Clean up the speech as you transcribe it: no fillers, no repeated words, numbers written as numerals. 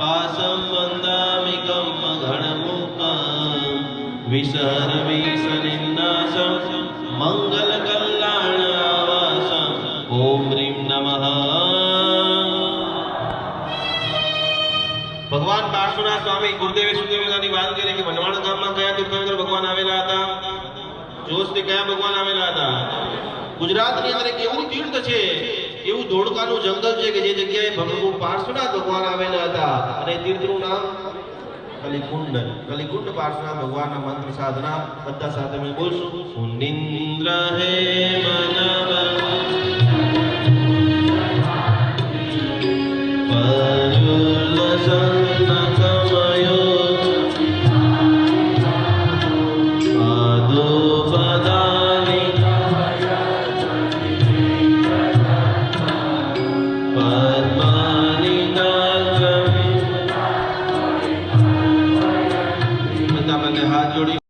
पासं वन्दामि कम्पघणमुखं विसर्वीसनिन्नासं मङ्गलकल्याणावासं ॐ ह्रीं नमः। भगवान पार्श्वनाथ स्वामी गुरुदेवे સુદેવની વાત કરી કે વનવાણ ગામમાં કયા તીર્થંકર ભગવાન આવેલા હતા? જોશથી કયા ભગવાન આવેલા હતા? ગુજરાતની અંદર એક એવું તીર્થ છે, એવું ધોળકાનું જંગલ છે કે જે જગ્યાએ ભગવાન પાર્શ્વનાથ ભગવાન આવેલા હતા અને તીર્થનું નામ કલિકુંડ. કલિકુંડ પાર્શ્વનાથ ભગવાનના મંત્ર સાધના બધા સાથે મેં બોલશું. સુનિન્દ્ર હે મનવ હાથ જોડી